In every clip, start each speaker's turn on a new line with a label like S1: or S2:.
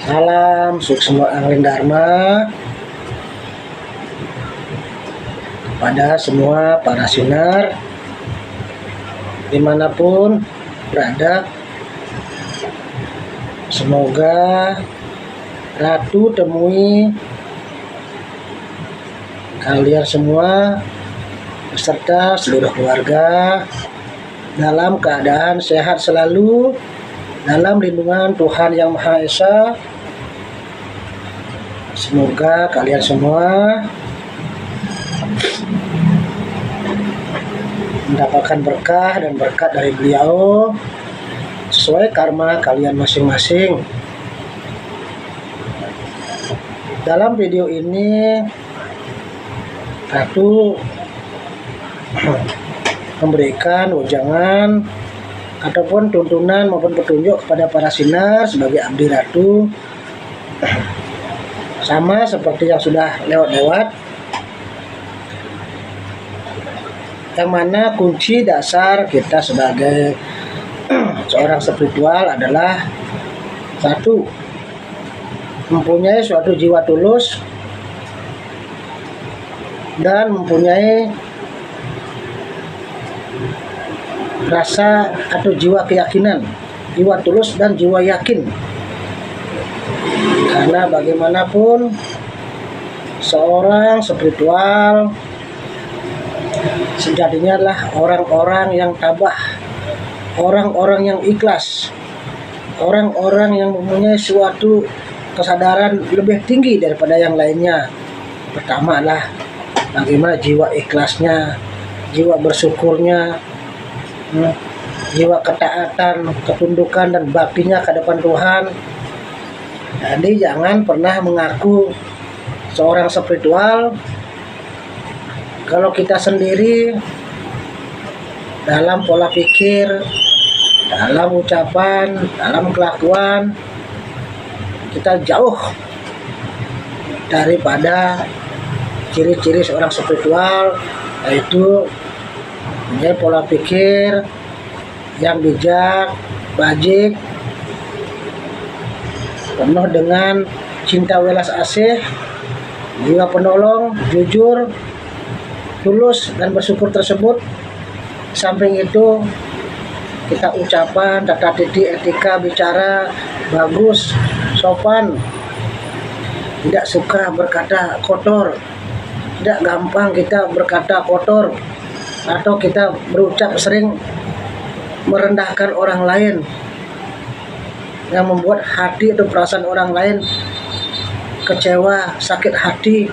S1: Salam Suksma Angling Dharma kepada semua para sinar dimanapun berada. Semoga Ratu temui kalian semua beserta seluruh keluarga dalam keadaan sehat selalu, dalam lindungan Tuhan Yang Maha Esa. Semoga kalian semua mendapatkan berkah dan berkat dari beliau sesuai karma kalian masing-masing. Dalam video ini Ratu memberikan wejangan ataupun tuntunan maupun petunjuk kepada para sinar sebagai abdi Ratu, sama seperti yang sudah lewat-lewat, yang mana kunci dasar kita sebagai seorang spiritual adalah satu, mempunyai suatu jiwa tulus dan mempunyai rasa atau jiwa keyakinan, jiwa tulus dan jiwa yakin. Karena bagaimanapun seorang spiritual sejatinya adalah orang-orang yang tabah, orang-orang yang ikhlas, orang-orang yang mempunyai suatu kesadaran lebih tinggi daripada yang lainnya. Pertama adalah bagaimana jiwa ikhlasnya, jiwa bersyukurnya, jiwa ketaatan, ketundukan dan baktinya ke depan Tuhan. Jadi jangan pernah mengaku seorang spiritual kalau kita sendiri dalam pola pikir, dalam ucapan, dalam kelakuan kita jauh daripada ciri-ciri seorang spiritual, yaitu mempunyai pola pikir yang bijak, bajik, penuh dengan cinta welas asih, jiwa penolong, jujur, tulus dan bersyukur tersebut. Samping itu kita ucapan, tata titi, etika bicara bagus, sopan, tidak suka berkata kotor, tidak gampang kita berkata kotor, atau kita berucap sering merendahkan orang lain yang membuat hati atau perasaan orang lain kecewa, sakit hati.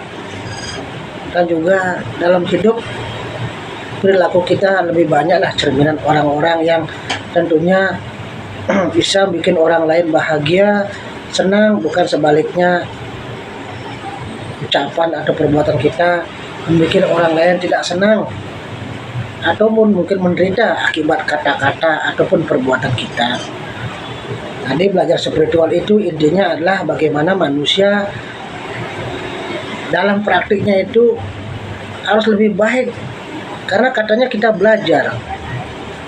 S1: Dan juga dalam hidup perilaku kita lebih banyaklah cerminan orang-orang yang tentunya bisa bikin orang lain bahagia, senang, bukan sebaliknya ucapan atau perbuatan kita membuat orang lain tidak senang ataupun mungkin menderita akibat kata-kata ataupun perbuatan kita. Jadi belajar spiritual itu intinya adalah bagaimana manusia dalam praktiknya itu harus lebih baik. Karena katanya kita belajar.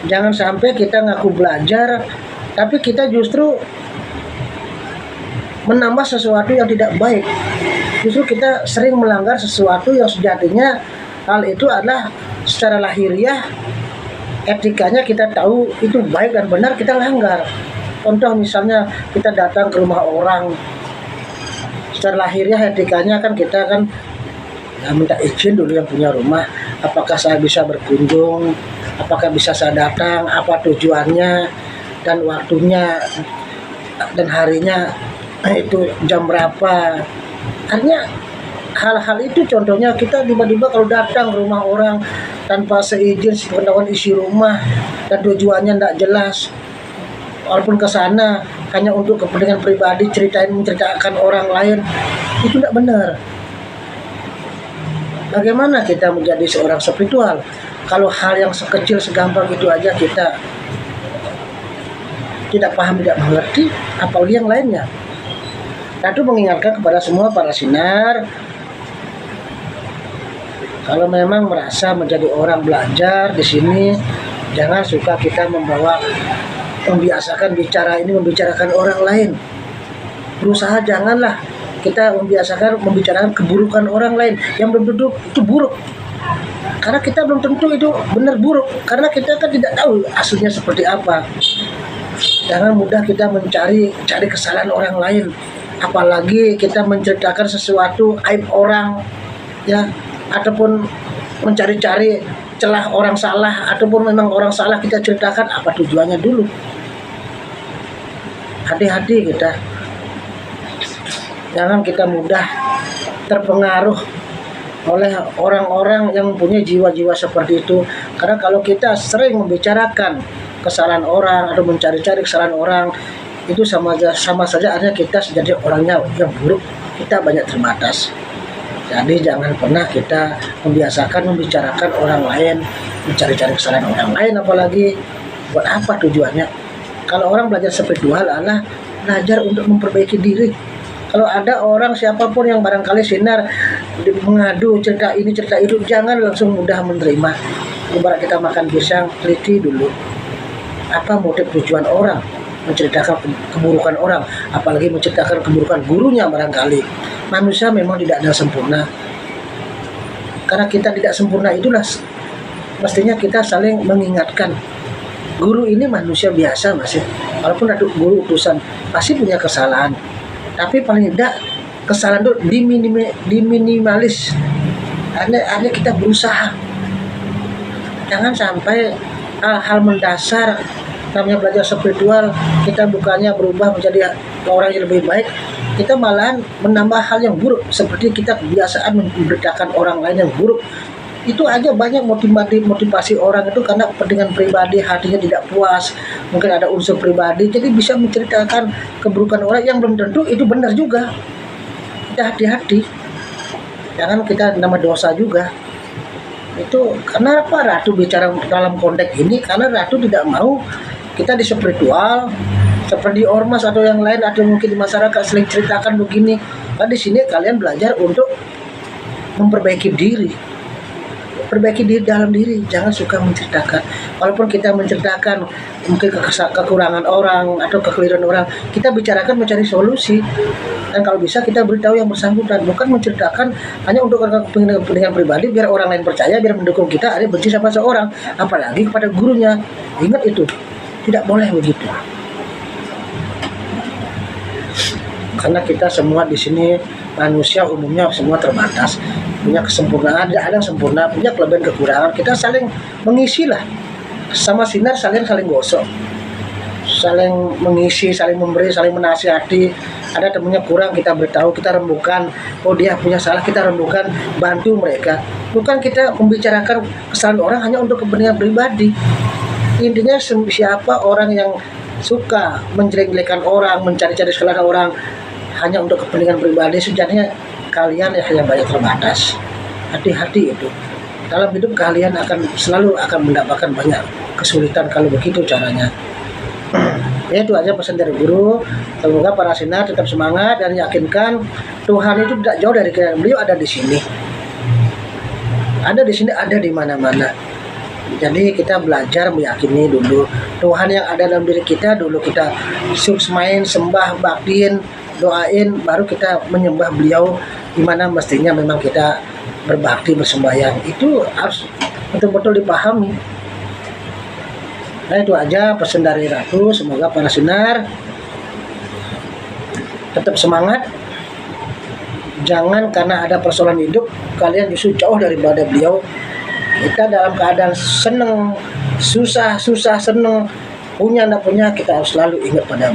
S1: Jangan sampai kita ngaku belajar tapi kita justru menambah sesuatu yang tidak baik. Justru kita sering melanggar sesuatu yang sejatinya hal itu adalah secara lahiriah, etikanya kita tahu itu baik dan benar, kita langgar. Contoh misalnya kita datang ke rumah orang, secara lahiriah etikanya kan kita kan minta izin dulu yang punya rumah, apakah saya bisa berkunjung, apakah bisa saya datang, apa tujuannya dan waktunya dan harinya itu jam berapa. Artinya hal-hal itu contohnya kita tiba-tiba kalau datang ke rumah orang tanpa seizin, sepengetahuan isi rumah dan tujuannya tidak jelas, walaupun ke sana hanya untuk kepentingan pribadi, menceritakan orang lain, itu tidak benar. Bagaimana kita menjadi seorang spiritual kalau hal yang sekecil segampang itu aja kita tidak paham, tidak mengerti, apalagi yang lainnya. Ratu mengingatkan kepada semua para sinar, kalau memang merasa menjadi orang belajar di sini, jangan suka kita membiasakan bicara ini membicarakan orang lain. berusaha janganlah kita membiasakan membicarakan keburukan orang lain yang belum tentu itu buruk, karena kita belum tentu itu benar buruk, karena kita kan tidak tahu aslinya seperti apa. Jangan mudah kita cari kesalahan orang lain, apalagi kita menceritakan sesuatu aib orang, ya, ataupun mencari-cari celah orang salah, ataupun memang orang salah kita ceritakan. Apa tujuannya dulu? Hati-hati kita, jangan kita mudah terpengaruh oleh orang-orang yang punya jiwa-jiwa seperti itu. Karena kalau kita sering membicarakan kesalahan orang atau mencari-cari kesalahan orang, itu sama saja artinya kita jadi orangnya yang buruk, kita banyak terbatas. Jadi jangan pernah kita membiasakan membicarakan orang lain, mencari-cari kesalahan orang lain, apalagi buat apa tujuannya? Kalau orang belajar spiritual adalah belajar untuk memperbaiki diri. Kalau ada orang siapapun yang barangkali sinar mengadu cerita ini cerita itu, jangan langsung mudah menerima. Ibarat kita makan pisang, teliti dulu apa motif tujuan orang menceritakan keburukan orang, apalagi menceritakan keburukan gurunya. Barangkali manusia memang tidak ada sempurna, karena kita tidak sempurna itulah mestinya kita saling mengingatkan. Guru ini manusia biasa masih, walaupun ada guru utusan pasti punya kesalahan, tapi paling tidak kesalahan itu diminimalis. Artinya kita berusaha, jangan sampai hal-hal mendasar. Namanya belajar spiritual, kita bukannya berubah menjadi orang yang lebih baik, kita malahan menambah hal yang buruk, seperti kita kebiasaan memberitakan orang lain yang buruk. Itu aja banyak motivasi orang itu karena kepentingan pribadi, hatinya tidak puas, mungkin ada unsur pribadi, jadi bisa menceritakan keburukan orang yang belum tentu itu benar juga. Kita hati-hati, jangan kita nama dosa juga. Itu karena apa Ratu bicara dalam konteks ini, karena Ratu tidak mau kita di spiritual seperti ormas atau yang lain atau mungkin di masyarakat sering ceritakan begini. Nah, di sini kalian belajar untuk memperbaiki diri, perbaiki diri dalam diri. Jangan suka menceritakan. Walaupun kita menceritakan mungkin kekurangan orang atau kekeliruan orang, kita bicarakan mencari solusi. Dan kalau bisa kita beritahu yang bersangkutan, bukan menceritakan hanya untuk kepentingan pribadi biar orang lain percaya, biar mendukung kita, ada benci sama seorang, apalagi kepada gurunya. Ingat itu, tidak boleh begitu. Karena kita semua di sini manusia umumnya semua terbatas, punya kesempurnaan, tidak ada yang sempurna, punya kelebihan kekurangan. Kita saling mengisi lah, sama sinar saling gosok, saling mengisi, saling memberi, saling menasihati. Ada temennya kurang, kita beritahu, kita rembukan. Oh dia punya salah, kita rembukan, bantu mereka. Bukan kita membicarakan kesalahan orang hanya untuk kepentingan pribadi. Intinya siapa orang yang suka menjelek-jelekan orang, mencari-cari kesalahan orang hanya untuk kepentingan pribadi, sejatinya kalian yang banyak terbatas. Hati-hati itu. Dalam hidup kalian selalu akan mendapatkan banyak kesulitan kalau begitu caranya. Ya, itu aja pesan dari guru. Semoga para sinar tetap semangat dan yakinkan Tuhan itu tidak jauh dari kalian. Beliau ada di sini. Ada di sini, ada di mana-mana. Jadi kita belajar meyakini dulu Tuhan yang ada dalam diri kita dulu, kita suksmain, sembah, baktiin, doain, baru kita menyembah beliau di mana mestinya memang kita berbakti, bersembahyang. Itu harus betul-betul dipahami. Nah, itu aja pesan dari Ratu. Semoga para sinar tetap semangat. Jangan karena ada persoalan hidup kalian justru jauh daripada beliau. Kita dalam keadaan seneng, susah, seneng, punya, tidak punya, kita harus selalu ingat pada